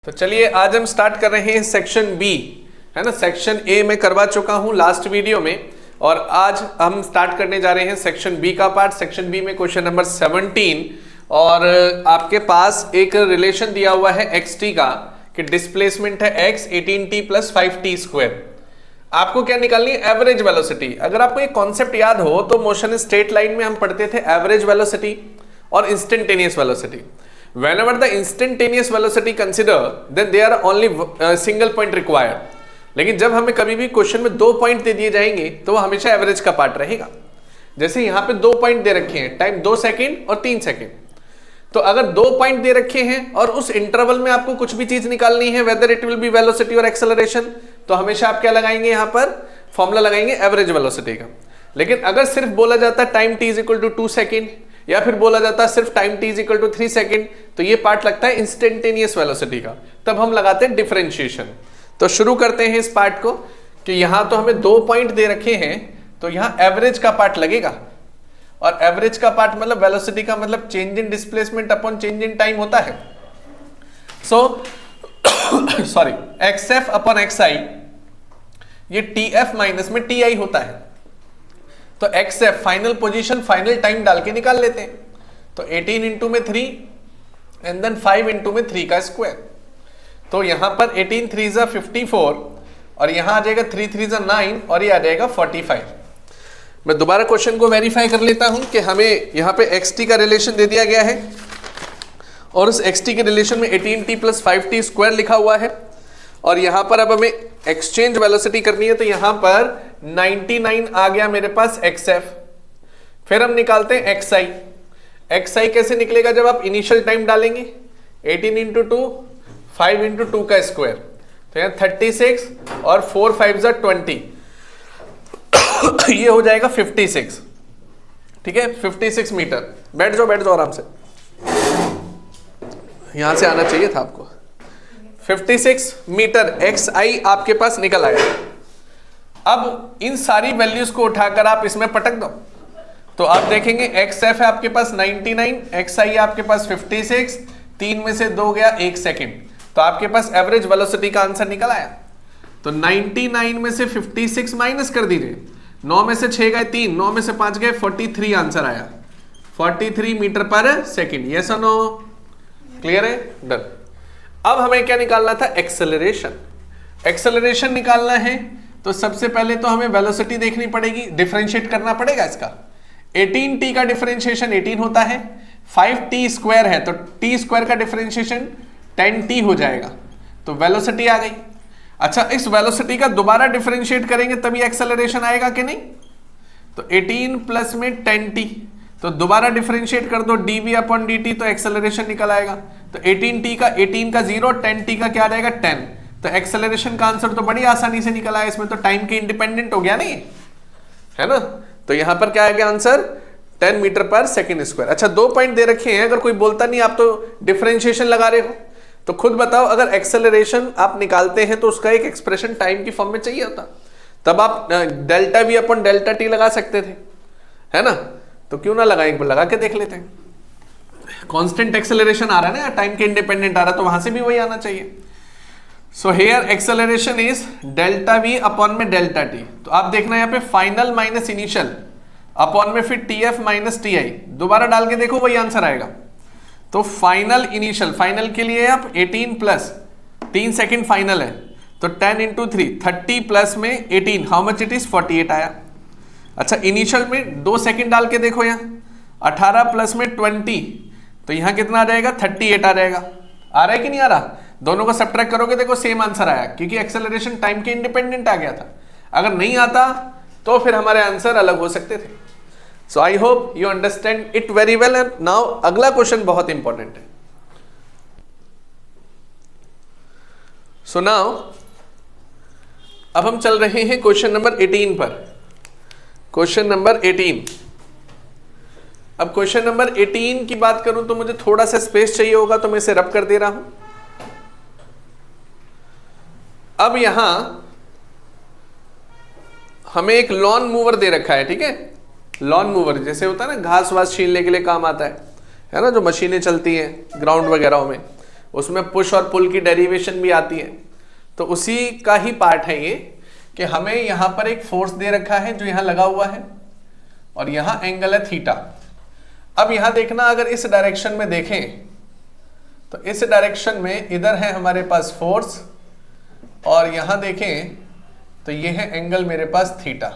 तो चलिए आज हम स्टार्ट कर रहे हैं सेक्शन बी, है ना। सेक्शन ए मैं करवा चुका हूं लास्ट वीडियो में और आज हम स्टार्ट करने जा रहे हैं सेक्शन बी का पार्ट। सेक्शन बी में क्वेश्चन नंबर 17 और आपके पास एक रिलेशन दिया हुआ है एक्स टी का कि डिस्प्लेसमेंट है x 18t + 5t स्क्वायर। आपको क्या निकालनी है? Average velocity. अगर आपको ये कॉन्सेप्ट याद हो तो मोशन स्ट्रेट लाइन में हम पढ़ते थे एवरेज वेलोसिटी और instantaneous velocity. Whenever the instantaneous velocity consider, then there are only single point required. लेकिन जब हमें कभी भी क्वेश्चन में 2 पॉइंट दे दिए जाएंगे तो वो हमेशा एवरेज का पार्ट रहेगा। जैसे यहाँ पे 2 पॉइंट दे रखे हैं, टाइम 2 सेकेंड और 3 सेकेंड। तो अगर 2 पॉइंट दे रखे हैं और उस इंटरवल में आपको कुछ भी चीज निकालनी है, whether it will be velocity और एक्सेलरेशन, तो हमेशा आप क्या लगाएंगे? यहाँ पर फॉर्मूला लगाएंगे एवरेज वेलोसिटी का। लेकिन अगर सिर्फ बोला जाता है टाइम t = 2 सेकेंड या फिर बोला जाता है सिर्फ टाइम t = 3 सेकेंड, तो ये पार्ट लगता है इंस्टेंटेनियस वेलोसिटी का। तब हम लगाते हैं डिफरेंशिएशन। तो शुरू करते हैं इस पार्ट को कि यहां तो हमें 2 पॉइंट दे रखे हैं, तो यहां एवरेज का पार्ट लगेगा। और एवरेज का पार्ट मतलब वेलोसिटी का मतलब change in displacement upon change in time होता है। So sorry, xf upon xi, ये tf माइनस में ti होता है। तो xf final position final time डाल के निकाल लेते हैं। तो 18 इंटू में 3 एंड देन 5 इंटू में 3 का स्क्वायर। तो यहां पर 18 3 = 54 और यहां आ जाएगा 3 3 = 9 और ये आ जाएगा 45। मैं दोबारा क्वेश्चन को वेरीफाई कर लेता हूं कि हमें यहां पे xt का रिलेशन दे दिया गया है और उस xt के रिलेशन में 18t + 5t स्क्वायर लिखा हुआ है। और यहां पर अब हमें एक्सचेंज वेलोसिटी करनी है, तो यहां पर 99 आ गया मेरे पास xf। फिर हम निकालते हैं xi। xi कैसे निकलेगा? जब आप इनिशियल टाइम डालेंगे 18 इंटू 2 5 इंटू 2 का स्क्वायर, तो यहाँ 36 और 4 5 = 20 ये हो जाएगा 56। ठीक है, 56 मीटर। बैठ जाओ आराम से, यहां से आना चाहिए था आपको। 56 मीटर xi आपके पास निकल आया। अब इन सारी वैल्यूज को उठाकर आप इसमें पटक दो, तो आप देखेंगे xf है आपके पास 99, xi है आपके पास 56, 3 में से 2 गया 1 सेकेंड, तो आपके पास एवरेज वेलोसिटी का आंसर निकल आया। तो 99 में से 56 माइनस कर दीजिए, 9 में से 6 गए 3, 9 में से 5 गए 43 आंसर आया, 43 मीटर पर सेकेंड। यस और नो? क्लियर है? डन। अब हमें क्या निकालना था? एक्सेलरेशन। एक्सेलरेशन निकालना है तो सबसे पहले तो हमें वेलोसिटी देखनी पड़ेगी, डिफरेंशिएट करना पड़ेगा इसका। 18t का डिफरेंशिएशन 18 होता है, 5t स्क्वायर है तो t स्क्वायर का डिफरेंशिएशन 10t हो जाएगा, तो वेलोसिटी आ गई। अच्छा, इस वेलोसिटी का दोबारा डिफरेंशिएट करेंगे तभी एक्सेलरेशन आएगा कि नहीं? तो 18 प्लस में 10t, तो दोबारा डिफरेंशिएट कर दो dv/dt, तो एक्सेलरेशन निकल आएगा। तो 18t का 18 का 0, 10t का क्या आ जाएगा 10। तो एक्सेलरेशन का आंसर तो बड़ी आसानी से निकल आया, इसमें तो टाइम के इंडिपेंडेंट हो गया नहीं है ना। तो यहां पर क्या आएगा आंसर? 10 मीटर पर सेकेंड स्क्वायर। अच्छा, 2 पॉइंट दे रखे हैं, अगर कोई बोलता नहीं आप तो डिफरेंशिएशन लगा रहे हो, तो खुद बताओ अगर एक्सेलरेशन आप निकालते हैं तो उसका एक एक्सप्रेशन टाइम की फॉर्म में चाहिए होता, तब आप ΔV/Δt लगा सकते थे, है ना। तो क्यों ना लगाएं, लगा के देख लेते हैं। कांस्टेंट एक्सेलरेशन आ रहा है ना, टाइम के इंडिपेंडेंट आ रहा है, तो वहां से भी वही आना चाहिए। So here acceleration is ΔV/Δt। तो आप देखना यहाँ पे फाइनल माइनस इनिशियल अपॉन में फिर TF माइनस TI, दोबारा डाल के देखो वही आंसर आएगा। तो फाइनल इनिशियल, फाइनल के लिए आप 18 प्लस 3 सेकेंड फाइनल है, तो 10 इंटू 3 30 प्लस में 18, हाउ मच इट इज 48 आया। अच्छा, इनिशियल में 2 सेकेंड डाल के देखो, यहाँ 18 प्लस में 20, तो यहाँ कितना आ जाएगा 38 आ जाएगा। आ रहा है कि नहीं आ रहा? दोनों को सब्ट्रैक्ट करोगे देखो सेम आंसर आया, क्योंकि एक्सेलरेशन टाइम के इंडिपेंडेंट आ गया था। अगर नहीं आता तो फिर हमारे आंसर अलग हो सकते थे। So I hope you understand it very well. And now अगला क्वेश्चन बहुत इंपॉर्टेंट है। सो नाउ अब हम चल रहे हैं क्वेश्चन नंबर 18 पर। Question number 18। अब क्वेश्चन नंबर 18 की बात करूं तो मुझे थोड़ा सा स्पेस चाहिए होगा, तो मैं इसे रब कर दे रहा हूं। अब यहां हमें एक लॉन मूवर दे रखा है, ठीक है। लॉन मूवर जैसे होता है ना, घास वास छीलने के लिए काम आता है ना, जो मशीनें चलती हैं ग्राउंड वगैरह में, उसमें पुश और पुल की डेरिवेशन भी आती है। तो उसी का ही पार्ट है ये कि हमें यहां पर एक फोर्स दे रखा है जो यहां लगा हुआ है और यहां एंगल है थीटा। अब यहां देखना, अगर इस डायरेक्शन में देखें तो इस डायरेक्शन में इधर है हमारे पास फोर्स और यहां देखें तो ये है एंगल मेरे पास थीटा।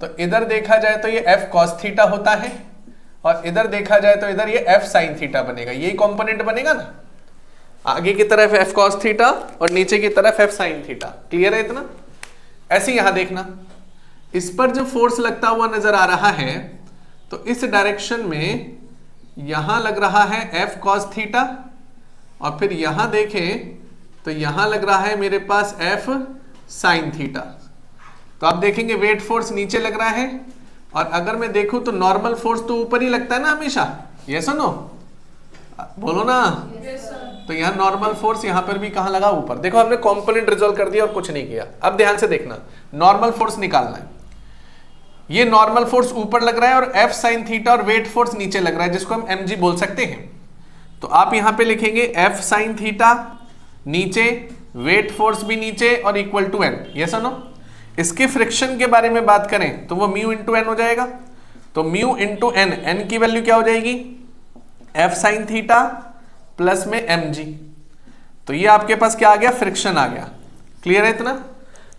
तो इधर देखा जाए तो ये एफ कॉस थीटा होता है और इधर देखा जाए तो इधर ये एफ साइन थीटा बनेगा। यही कंपोनेंट बनेगा ना, आगे की तरफ एफ कॉस थीटा और नीचे की तरफ एफ साइन थीटा। क्लियर है इतना? ऐसे यहां देखना, इस पर जो फोर्स लगता हुआ नजर आ रहा है तो इस डायरेक्शन में यहां लग रहा है एफ कॉस थीटा और फिर यहां देखें तो यहां लग रहा है मेरे पास एफ साइन थीटा। तो आप देखेंगे वेट फोर्स नीचे लग रहा है और अगर मैं देखूं तो नॉर्मल फोर्स तो ऊपर ही लगता है ना हमेशा। यस और नो? बोलो ना। तो यहाँ नॉर्मल फोर्स यहाँ पर भी कहाँ लगा? ऊपर। देखो हमने कंपोनेंट रिजॉल्व कर दिया और कुछ नहीं किया। अब ध्यान से देखना, नॉर्मल फोर्स निकालना है। ये नॉर्मल फोर्स ऊपर लग रहा है और एफ साइन थीटा और वेट फोर्स नीचे लग रहा है जिसको हम mg बोल सकते हैं। तो आप यहाँ पे लिखेंगे एफ साइन थीटा नीचे, वेट फोर्स भी नीचे और इक्वल टू n। यस और नो? इसके फ्रिक्शन के बारे में बात करें तो वो म्यू इंटू एन हो जाएगा। तो म्यू इंटू एन, एन की वैल्यू क्या हो जाएगी? एफ साइन थीटा प्लस में mg। तो ये आपके पास क्या आ गया? फ्रिक्शन आ गया। क्लियर है इतना?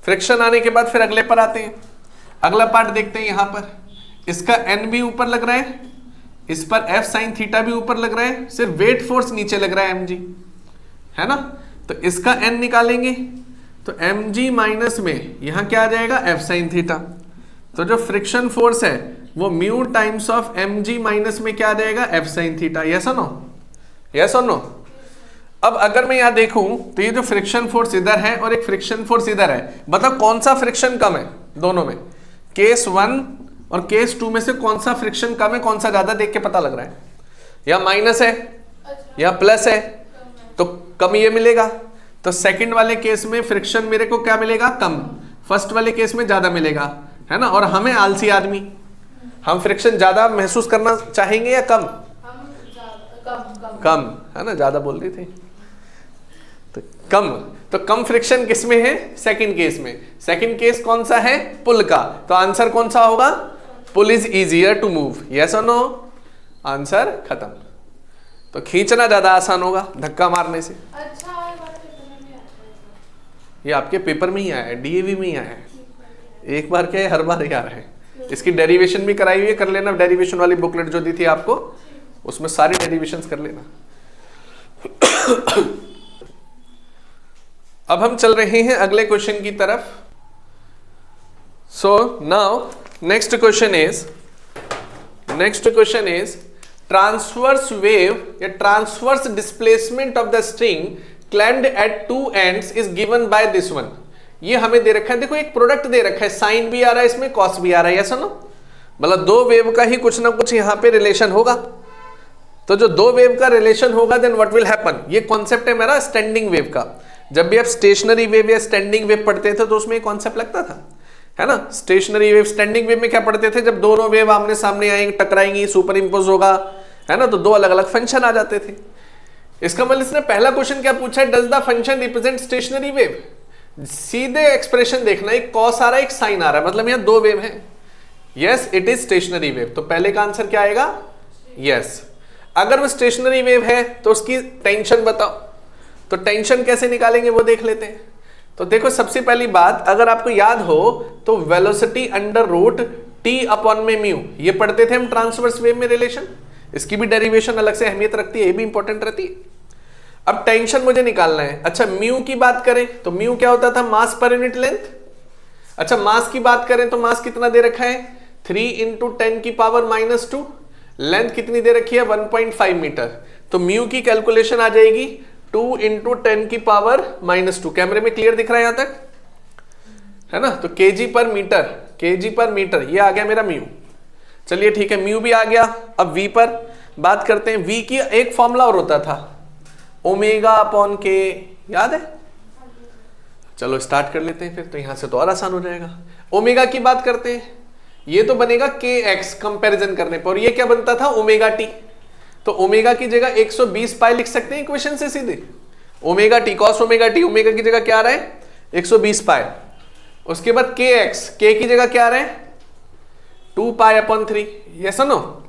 फ्रिक्शन आने के बाद फिर अगले पर आते हैं। अगला पार्ट देखते हैं। यहां पर इसका n भी ऊपर लग रहा है, इस पर एफ साइन थीटा भी ऊपर लग रहा है, सिर्फ वेट फोर्स नीचे लग रहा है mg, है ना? तो इसका n निकालेंगे तो mg माइनस में यहां क्या आ जाएगा? F sine theta. तो जो फ्रिक्शन फोर्स है वो mu times of mg minus में क्या आ जाएगा? F sine theta. यस और नो? यस और नो? अब अगर मैं यहां देखूं तो ये जो फ्रिक्शन फोर्स इधर है और एक फ्रिक्शन फोर्स इधर है, बताओ कौन सा फ्रिक्शन कम है दोनों में? केस 1 और केस 2 में से कौन सा फ्रिक्शन कम है, कौन सा ज्यादा? देख के पता लग रहा है। या माइनस है या प्लस है, तो कम ये मिलेगा। तो सेकंड वाले केस में फ्रिक्शन मेरे को क्या मिलेगा? कम। फर्स्ट वाले केस में ज्यादा मिलेगा, है ना? और हमें आलसी आदमी, हम फ्रिक्शन ज्यादा महसूस करना चाहेंगे या कम? कम, है ना? ज्यादा बोल रही थी तो कम। तो कम फ्रिक्शन किस में है? सेकंड केस में। सेकंड केस कौन सा है? पुल का। तो आंसर कौन सा होगा? Pull is easier to move. Yes और नो? आंसर खत्म। तो खींचना ज्यादा आसान होगा धक्का मारने से। अच्छा, ये आपके पेपर में ही आया है, डीएवी में ही आया है। एक बार क्या है, हर बार ही आ रहा है। इसकी डेरिवेशन भी कराई हुई है, कर लेना। डेरिवेशन वाली बुकलेट जो दी थी आपको उसमें सारी डेरिवेशंस कर लेना। अब हम चल रहे हैं अगले क्वेश्चन की तरफ। So now next question is transverse wave या transverse displacement of the string clamped at two ends is given by this one. ये हमें दे रखा है। देखो एक प्रोडक्ट दे रखा है, साइन भी आ रहा है इसमें, कॉस भी आ रहा है। यस और नो? मतलब दो वेव का ही कुछ ना कुछ यहां पे रिलेशन होगा। तो जो दो वेव का रिलेशन होगा देन व्हाट विल हैपन? ये कॉन्सेप्ट है मेरा स्टैंडिंग वेव का। जब भी आप स्टेशनरी वेव या स्टैंडिंग वेव पढ़ते थे तो उसमें एक कॉन्सेप्ट लगता था, है ना? स्टेशनरी वेव, स्टैंडिंग वेव में क्या पढ़ते थे? जब दोनों वेव आमने सामने आएंगी, टकराएंगी, सुपर इंपोज होगा, है ना? तो दो अलग अलग फंक्शन आ जाते थे। इसका मतलब इसने पहला क्वेश्चन क्या पूछा है? Does the function represent stationary wave? सीधे एक्सप्रेशन देखना, एक कॉस आ रहा है, एक साइन आ रहा है, मतलब यहाँ दो वेव है। Yes, it is stationary wave. तो पहले का आंसर क्या आएगा? यस। अगर वो स्टेशनरी वेव है तो उसकी टेंशन बताओ। तो टेंशन कैसे निकालेंगे वो देख लेते हैं। तो देखो सबसे पहली बात, अगर आपको याद हो तो velocity under root T upon में म्यू, ये पढ़ते थे हम ट्रांसवर्स वेव में रिलेशन। इसकी भी डेरिवेशन अलग से अहमियत रखती है, ये भी इंपॉर्टेंट रहती है। अब टेंशन मुझे निकालना है। अच्छा, म्यू की बात करें तो म्यू क्या होता था? मास पर यूनिट लेंथ। अच्छा, मास की बात करें तो मास कितना दे रखा है? 3 × 10⁻⁻²। लेंथ कितनी दे रखी है? 1.5 मीटर। तो म्यू की कैलकुलेशन आ जाएगी 2 × 10⁻²। कैमरे में क्लियर दिख रहा है यहां तक, है ना? तो केजी पर मीटर, ये आ गया मेरा म्यू। चलिए ठीक है, म्यू भी आ गया। अब वी पर बात करते हैं। वी की एक फॉर्मूला और होता था, ओमेगा अपॉन के, याद है? चलो स्टार्ट कर लेते हैं फिर, तो यहां से तो और आसान हो जाएगा। ओमेगा की बात करते हैं, ये तो बनेगा के एक्स कंपेरिजन करने पर, और ये क्या बनता था? Omega T. तो ओमेगा की जगह 120 पाई लिख सकते हैं इक्वेशन से सीधे। Omega T cos omega T, omega की जगह क्या आ रहा है 120 पाई। उसके बाद के एक्स, के की जगह क्या आ रहा है 2 पाई अपॉन 3, ये सुनो,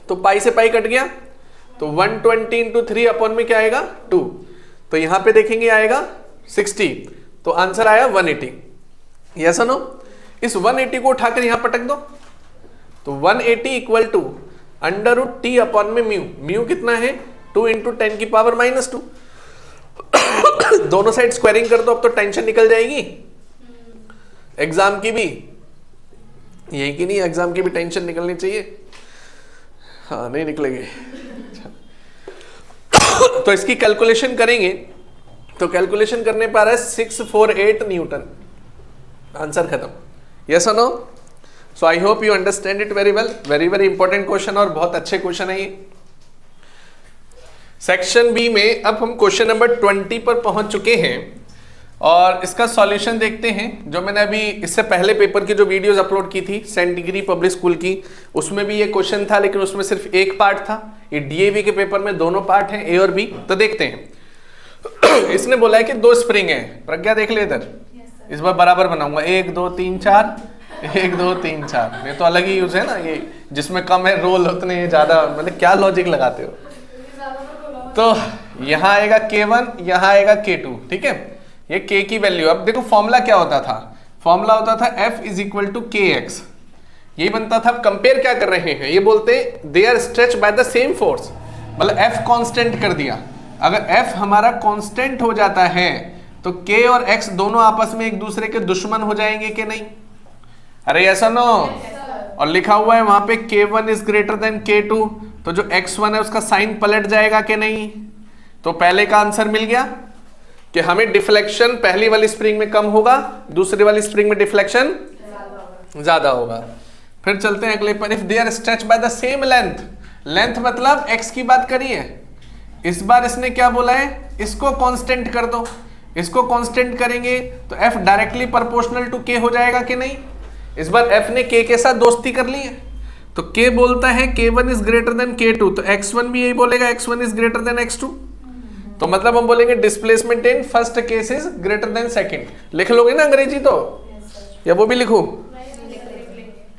तो पाई से पाई कट गया, तो 120 इंटू 3 अपॉन में क्या आएगा 2, तो यहां पे देखेंगे आएगा 60, तो आंसर आया 180। ये सुनो, इस 180 को उठाकर यहां पटक दो, तो 180 equal to under root T upon में म्यू, म्यू कितना है 2 इंटू 10 की पावर -2। दोनों साइड स्क्वायरिंग कर दो, अब तो टेंशन निकल जाएगी एग्जाम की भी, यही कि नहीं, एग्जाम की भी टेंशन निकलनी चाहिए। हाँ नहीं निकलेंगे। तो इसकी कैलकुलेशन करेंगे, तो कैलकुलेशन करने पर आ रहा है 648 न्यूटन, आंसर खत्म। यस और no? So I hope you understand it very well, very very important question और बहुत अच्छे क्वेश्चन है ये। सेक्शन बी में अब हम क्वेश्चन नंबर 20 पर पहुंच चुके हैं और इसका सॉल्यूशन देखते हैं। जो मैंने अभी इससे पहले पेपर की जो वीडियोस अपलोड की थी सेंट डिग्री पब्लिक स्कूल की, उसमें भी ये क्वेश्चन था, लेकिन उसमें सिर्फ एक पार्ट था। ये डीएवी के पेपर में दोनों पार्ट हैं, ए और बी। तो देखते हैं। इसने बोला है कि 2 स्प्रिंग है, प्रज्ञा देख ले इधर, इस बार बराबर बनाऊंगा, 1 2 3 4, 1 2 3 4। ये तो अलग ही यूज है ना, ये जिसमें कम है रोल उतने ज्यादा, मतलब क्या लॉजिक लगाते हो। तो यहाँ आएगा K1, यहाँ आएगा K2, ठीक है। ये K की वैल्यू, अब देखो फॉर्मूला क्या होता था, फॉर्मूला होता था F is equal to KX, यही बनता था। अब कंपेयर क्या कर रहे हैं, ये बोलते they are stretch by the same force, मतलब F कांस्टेंट कर दिया। अगर F हमारा कांस्टेंट हो जाता है तो K और X दोनों आपस में एक दूसरे के दुश्मन हो जाएंगे कि नहीं? अरे ऐसा नो, और लिखा हुआ है वहां पे K1 is greater than K2, तो जो X1 है उसका साइन पलट जाएगा कि नहीं? तो पहले का आंसर मिल गया कि हमें डिफ्लेक्शन पहली वाली स्प्रिंग में कम होगा, दूसरी वाली स्प्रिंग में डिफ्लेक्शन ज्यादा होगा। फिर चलते हैं अगले पर। If they are stretch by the same length, length मतलब x की बात करी है, इस बार इसने क्या बोला है, इसको कांस्टेंट कर दो। इसको कांस्टेंट करेंगे तो f directly proportional to k हो जाएगा कि नहीं? इस बार f ने k के साथ दोस्ती कर ली है, तो k बोलता है K1 is greater than K2, तो x1 भी यही बोलेगा x1 is greater than x2। तो मतलब हम बोलेंगे displacement in first case is greater than second. लिख लोगे ना अंग्रेजी तो, या वो भी लिखूं?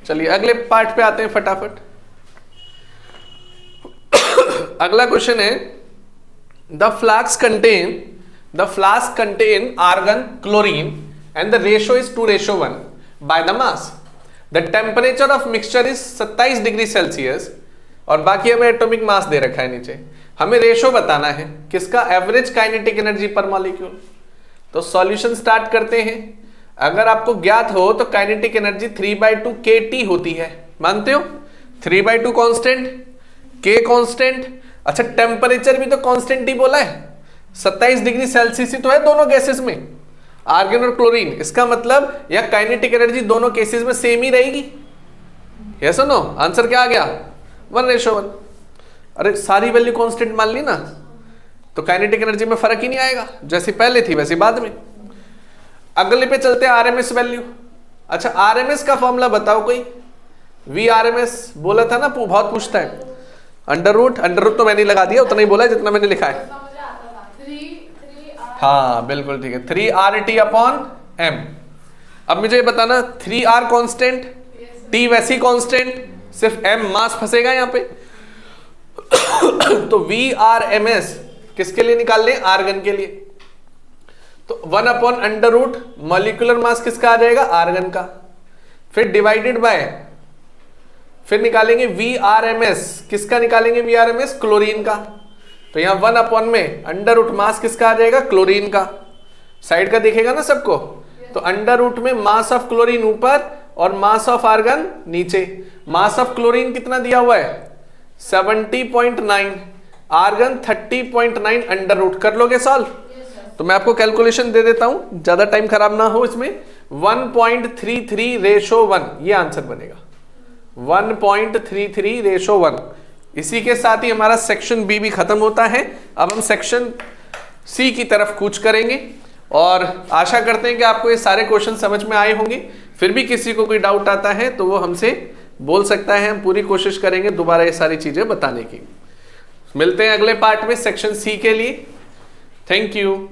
चलिए अगले पार्ट पे आते हैं फटाफट। अगला क्वेश्चन है, the flask contain argon chlorine and the ratio is 2:1 by the mass. The temperature of mixture is 27 degree Celsius, और बाकी हमें एटॉमिक मास दे रखा है नीचे। हमें रेशो बताना है किसका, एवरेज काइनेटिक एनर्जी पर मॉलिक्यूल। तो सॉल्यूशन स्टार्ट करते हैं। अगर आपको ज्ञात हो तो काइनेटिक एनर्जी 3/2 kT होती है, मानते हो? 3/2 कांस्टेंट, k कांस्टेंट, अच्छा टेम्परेचर भी तो कांस्टेंट ही बोला है, 27 डिग्री सेल्सियस ही तो है दोनों गैसेस में, आर्गन और क्लोरीन। इसका मतलब या काइनेटिक एनर्जी दोनों केसेस में सेम ही रहेगी। यस और नो? आंसर क्या आ गया 1:1। अरे सारी वैल्यू कांस्टेंट मान ली ना, तो काइनेटिक एनर्जी में फर्क ही नहीं आएगा, जैसी पहले थी वैसी बाद में। अगले पे चलते हैं आरएमएस वैल्यू। अच्छा आरएमएस का फॉर्मूला बताओ कोई, वी आरएमएस बोला था ना, बहुत पूछता है। अंडर रूट तो मैंने लगा दिया, उतना ही बोला है जितना मैंने लिखा है। हाँ बिल्कुल ठीक है, 3RT अपॉन m। अब मुझे बताना 3R कांस्टेंट, T वैसी कांस्टेंट, सिर्फ m मास फंसेगा यहाँ पे। तो VRMS किसके लिए निकाल लें, आर्गन के लिए। तो 1/√, मॉलिक्यूलर मास किसका आ जाएगा, आर्गन का, फिर डिवाइडेड बाय, फिर निकालेंगे VRMS, किसका निकालेंगे VRMS, क्लोरीन का। तो यहां 1 में अंडर रूट मास किसका आ जाएगा, क्लोरीन का। साइड का दिखेगा ना सबको, तो अंडर रूट में मास ऑफ क्लोरीन ऊपर और मास ऑफ आर्गन नीचे। मास ऑफ क्लोरीन कितना दिया हुआ है 70.9, आर्गन 30.9 अंडर रूट। कर लोगे सॉल्व? तो मैं आपको कैलकुलेशन दे देता हूं, ज्यादा टाइम खराब ना हो इसमें। 1.33:1 ये आंसर बनेगा, 1.33:1। इसी के साथ ही हमारा सेक्शन बी भी खत्म होता है। अब हम सेक्शन सी की तरफ कूच करेंगे और आशा करते हैं कि आपको ये सारे क्वेश्चन समझ में आए होंगे। फिर भी किसी को कोई डाउट आता है तो वो हमसे बोल सकता है, हम पूरी कोशिश करेंगे दोबारा ये सारी चीजें बताने की। मिलते हैं अगले पार्ट में सेक्शन सी के लिए। Thank you.